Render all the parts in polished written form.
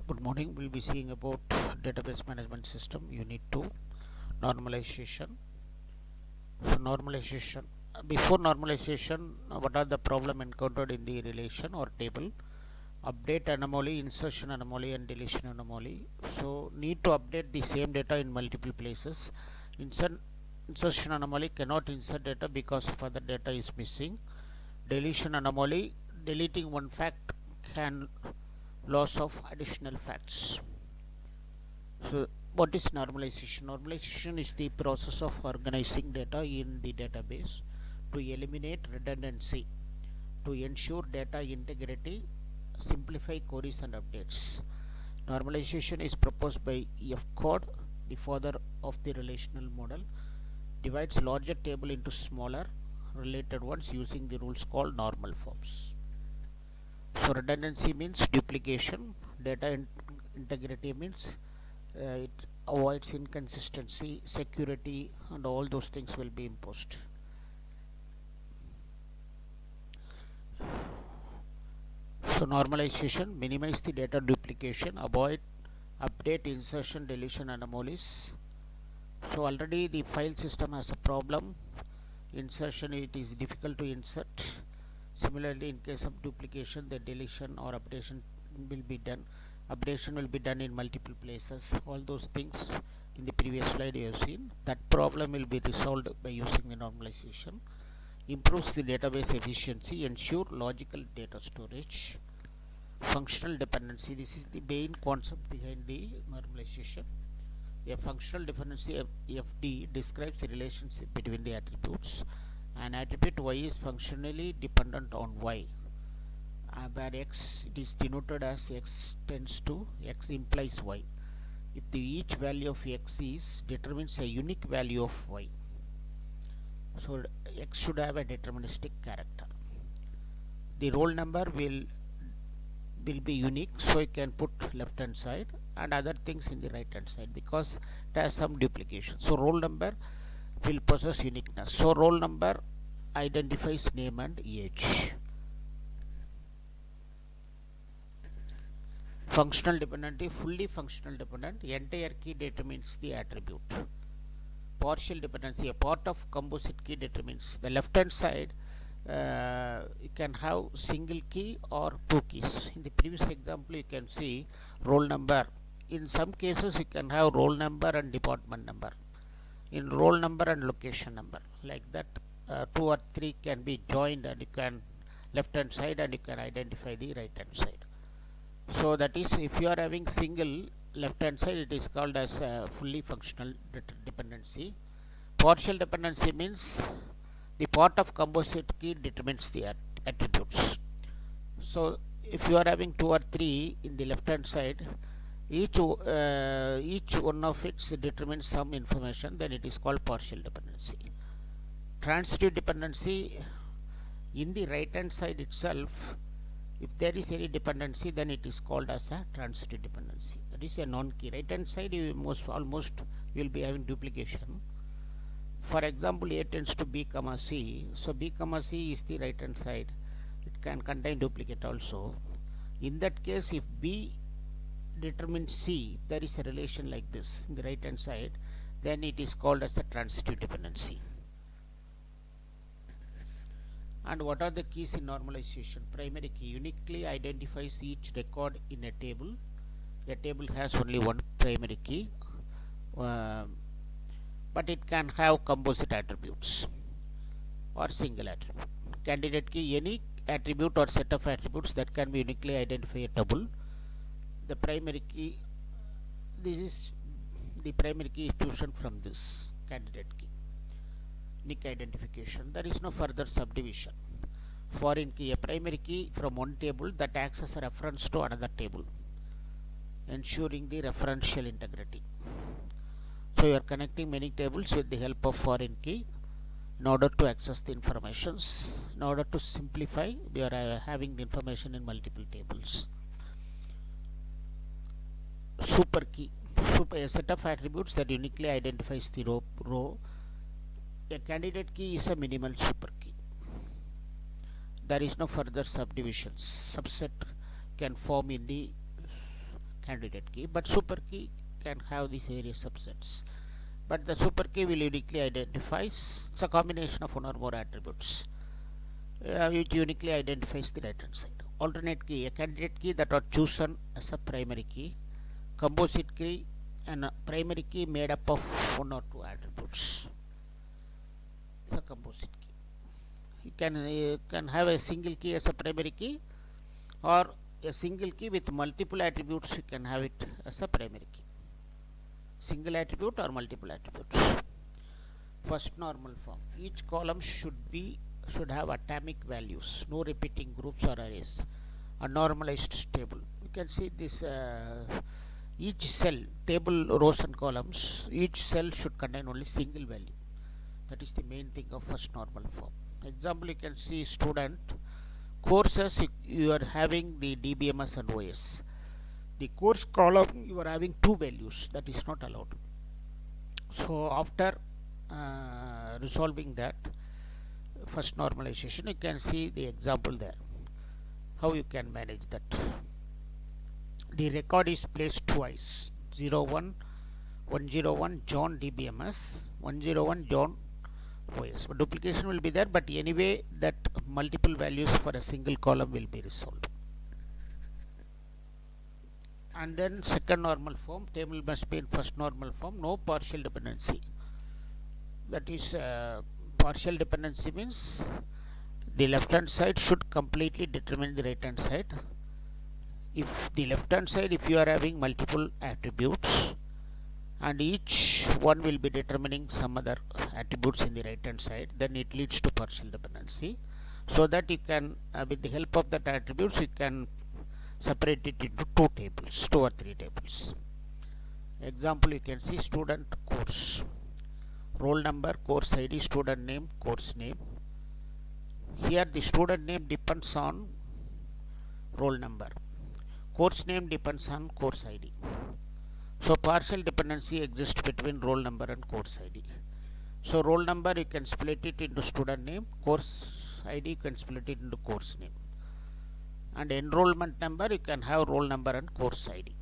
Good morning. We'll be seeing about database management system Unit-II normalization. So normalization. Before normalization, what are the problem encountered in the relation or table? Update anomaly, insertion anomaly, and deletion anomaly. So need to update the same data in multiple places. Insertion anomaly cannot insert data because of other data is missing. Deletion anomaly, deleting one fact can loss of additional facts. So what is normalization? Normalization is the process of organizing data in the database to eliminate redundancy, to ensure data integrity, simplify queries and updates. Normalization is proposed by F. Code, the father of the relational model, divides larger table into smaller related ones using the rules called normal forms. So redundancy means duplication, data integrity means it avoids inconsistency, security, and all those things will be imposed. So normalization, minimize the data duplication, avoid update, insertion, deletion anomalies. So already the file system has a problem. Insertion, it is difficult to insert. Similarly, in case of duplication, the deletion or updation will be done. Updation will be done in multiple places. All those things in the previous slide you have seen. That problem will be resolved by using the normalization. Improves the database efficiency, ensure logical data storage. Functional dependency, this is the main concept behind the normalization. A functional dependency FD describes the relationship between the attributes. An attribute y is functionally dependent on y, where x it is denoted as x tends to x implies y. If each value of x is determines a unique value of y, so x should have a deterministic character. The roll number will be unique, so you can put left hand side and other things in the right hand side because it has some duplication. So roll number will possess uniqueness. So roll number identifies name and age. Functional dependency, fully functional dependent, entire key determines the attribute. Partial dependency, a part of composite key determines. The left hand side you can have single key or two keys. In the previous example you can see roll number. In some cases you can have roll number and department number. In roll number and location number, like that, two or three can be joined and you can left hand side and you can identify the right hand side. So that is, if you are having single left hand side, it is called as a fully functional dependency. Partial dependency means the part of composite key determines the attributes. So if you are having two or three in the left hand side, each one of it determines some information, then it is called partial dependency. Transitive dependency, in the right hand side itself, if there is any dependency, then it is called as a transitive dependency. That is a non-key. Right hand side you almost will be having duplication. For example, A tends to B comma C, so B comma C is the right hand side. It can contain duplicate also. In that case, if B determines C, there is a relation like this in the right hand side, then it is called as a transitive dependency. And what are the keys in normalization? Primary key uniquely identifies each record in a table. A table has only one primary key, but it can have composite attributes or single attribute. Candidate key, any attribute or set of attributes that can be uniquely identify a table. The primary key, this is the primary key is chosen from this candidate key. Unique identification, there is no further subdivision. Foreign key, a primary key from one table that acts as a reference to another table, ensuring the referential integrity. So you are connecting many tables with the help of foreign key in order to access the informations. In order to simplify, we are having the information in multiple tables. Super key, a set of attributes that uniquely identifies the row. A candidate key is a minimal super key. There is no further subdivisions. Subset can form in the candidate key, but super key can have these various subsets. But the super key will uniquely identifies, it's a combination of one or more attributes. It uniquely identifies the right hand side. Alternate key, a candidate key that are chosen as a primary key. Composite key, and a primary key made up of one or two attributes. It's a composite key. You can have a single key as a primary key, or a single key with multiple attributes. You can have it as a primary key. Single attribute or multiple attributes. First normal form. Each column should have atomic values, no repeating groups or arrays. A normalized table. You can see this. Each cell, table rows and columns, each cell should contain only single value. That is the main thing of first normal form. Example, you can see student courses, you are having the DBMS and OS. The course column, you are having two values. That is not allowed. So after resolving that first normalization, you can see the example there, how you can manage that. The record is placed twice, 01 101 John DBMS, 101 John OS. But duplication will be there, but anyway that multiple values for a single column will be resolved. And then second normal form, table must be in first normal form, no partial dependency. That is, partial dependency means the left hand side should completely determine the right hand side. If the left hand side, if you are having multiple attributes and each one will be determining some other attributes in the right hand side, then it leads to partial dependency. So that you can, with the help of that attributes, you can separate it into two tables, 2 or 3 tables. Example, you can see student course, roll number, course ID, student name, course name. Here the student name depends on roll number. Course name depends on course ID. So partial dependency exists between roll number and course ID. So roll number you can split it into student name, course ID you can split it into course name. And enrollment number you can have roll number and course ID.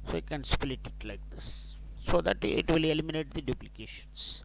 So you can split it like this, so that it will eliminate the duplications.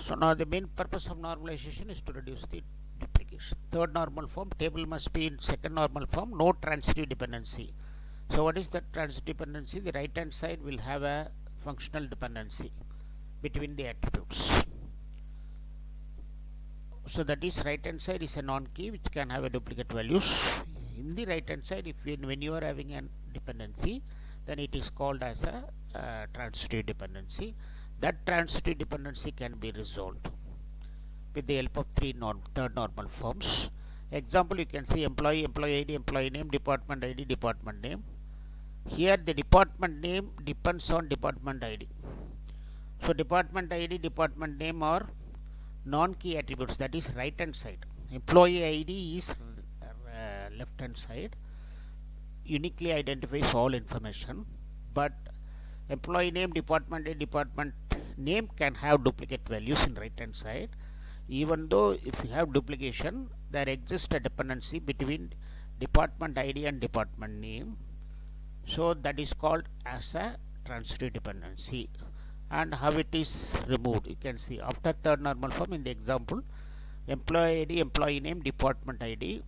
So now the main purpose of normalization is to reduce the duplication. Third normal form, table must be in second normal form, no transitive dependency. So what is that transitive dependency? The right hand side will have a functional dependency between the attributes. So that is, right hand side is a non-key which can have a duplicate values. In the right hand side, when you are having a dependency, then it is called as a transitive dependency. That transitive dependency can be resolved with the help of third normal forms. Example, you can see employee, employee ID, employee name, department ID, department name. Here the department name depends on department ID. So department ID, department name are non-key attributes, that is right hand side. Employee ID is left hand side, uniquely identifies all information, but employee name, department ID, department name can have duplicate values in right hand side. Even though if you have duplication, there exists a dependency between department ID and department name. So that is called as a transitive dependency. And how it is removed, you can see after third normal form in the example, employee ID, employee name, department ID,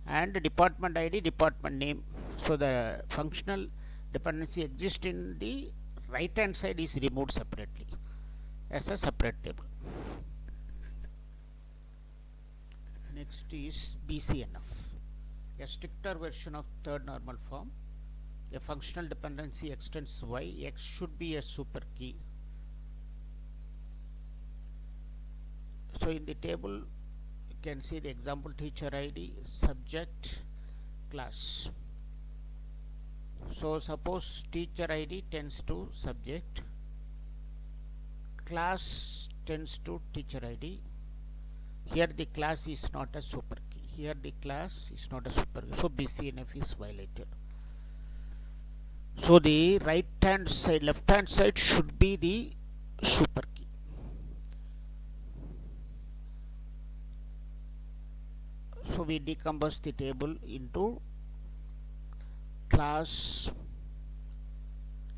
and department ID, department name. So the functional dependency exists in the right hand side is removed separately as a separate table. Next is BCNF, a stricter version of third normal form. A functional dependency extends y, x should be a super key. So in the table you can see the example, teacher ID, subject, class. So suppose teacher ID tends to subject, class tends to teacher ID. Here the class is not a super key. Here the class is not a super key. So BCNF is violated. So the right hand side, left hand side should be the super key. So we decompose the table into class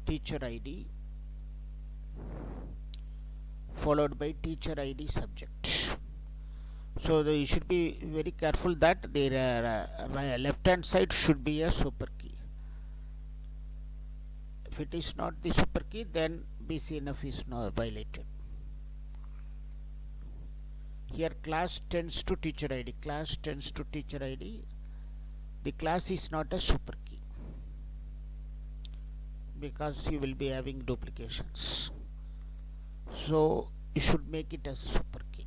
teacher ID followed by teacher ID subject. So you should be very careful that the left hand side should be a super key. If it is not the super key, then BCNF is not violated. Here class tends to teacher ID. Class tends to teacher ID. The class is not a super key because you will be having duplications. So you should make it as a super key.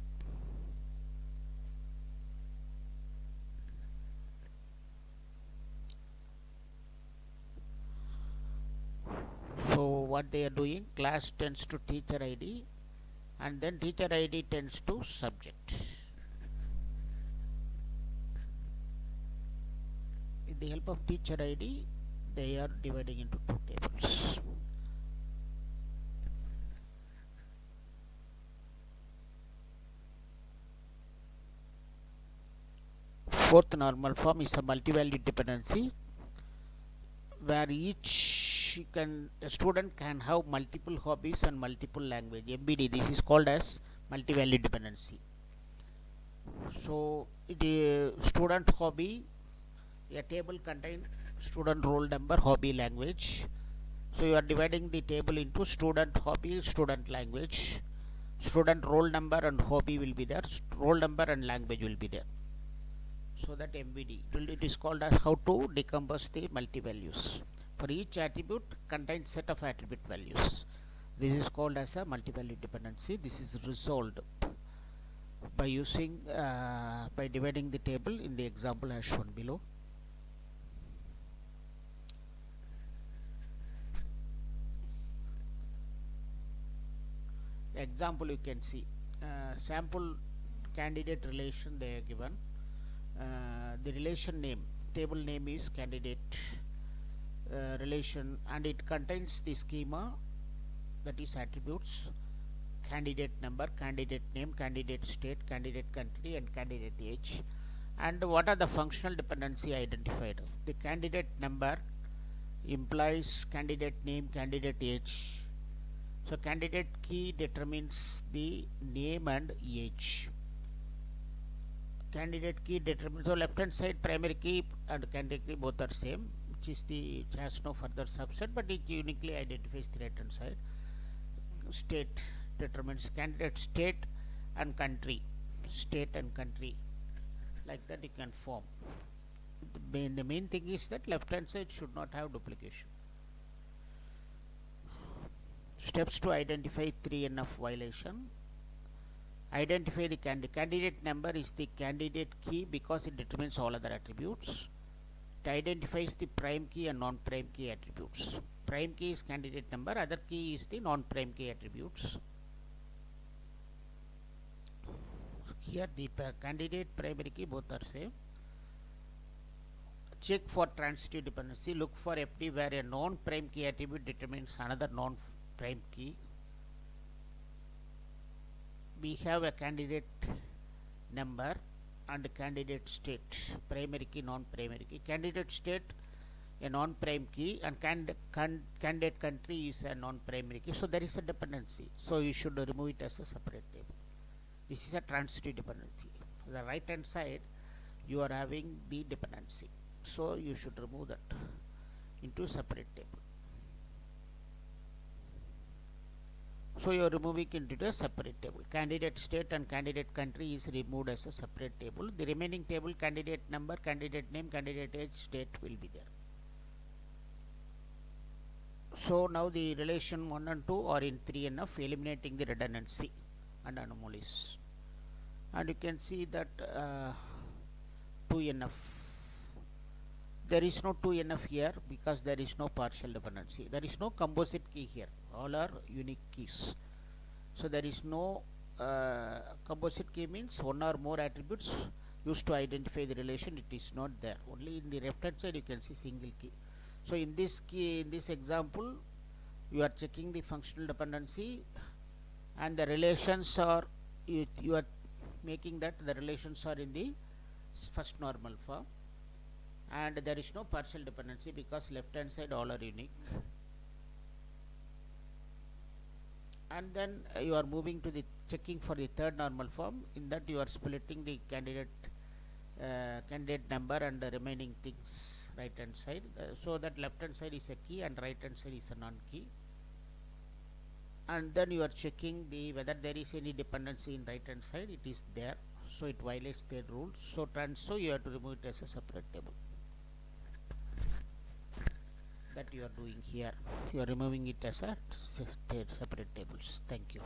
So what they are doing, class tends to teacher ID and then teacher ID tends to subject. With the help of teacher ID, they are dividing into two tables. Fourth normal form is a multi-value dependency where each a student can have multiple hobbies and multiple language. MBD, this is called as multi-value dependency. So the student hobby, a table contains student roll number, hobby, language. So you are dividing the table into student hobby, student language. Student roll number and hobby will be there. Roll number and language will be there. So that MVD, it is called as how to decompose the multi-values. For each attribute contains set of attribute values. This is called as a multi-value dependency. This is resolved by using by dividing the table in the example as shown below. Example you can see sample candidate relation they are given. The relation name, table name is candidate relation and it contains the schema, that is attributes, candidate number, candidate name, candidate state, candidate country and candidate age. And what are the functional dependency identified? The candidate number implies candidate name, candidate age. So candidate key determines the name and age. Candidate key determines, so left hand side primary key and candidate key both are same, which is the, it has no further subset but it uniquely identifies the right hand side. State determines candidate state and country, state and country, like that you can form. The main thing is that left hand side should not have duplication. Steps to identify 3NF violation. Identify the candidate number is the candidate key because it determines all other attributes. It identifies the prime key and non-prime key attributes. Prime key is candidate number, other key is the non-prime key attributes. Here the candidate primary key both are same. Check for transitive dependency. Look for FD where a non-prime key attribute determines another non-prime key. We have a candidate number and candidate state, primary key, non-primary key. Candidate state a non-prime key and candidate country is a non-primary key. So there is a dependency. So you should remove it as a separate table. This is a transitive dependency. On the right hand side you are having the dependency. So you should remove that into a separate table. So you are removing it into a separate table. Candidate state and candidate country is removed as a separate table. The remaining table, candidate number, candidate name, candidate age, state will be there. So now the relation 1 and 2 are in 3NF, eliminating the redundancy and anomalies. And you can see that 2NF. There is no 2NF here because there is no partial dependency. There is no composite key here. All are unique keys. So there is no composite key means one or more attributes used to identify the relation. It is not there. Only in the left hand side you can see single key. So in this key, in this example, you are checking the functional dependency and the relations are, you are making that the relations are in the first normal form. and there is no partial dependency because left hand side all are unique. And then you are moving to the checking for the third normal form. In that you are splitting the candidate number and the remaining things right hand side, so that left hand side is a key and right hand side is a non-key. And then you are checking the whether there is any dependency in right hand side. It is there, so it violates their rules, so you have to remove it as a separate table. That you are doing here, you are removing it as a separate tables. Thank you.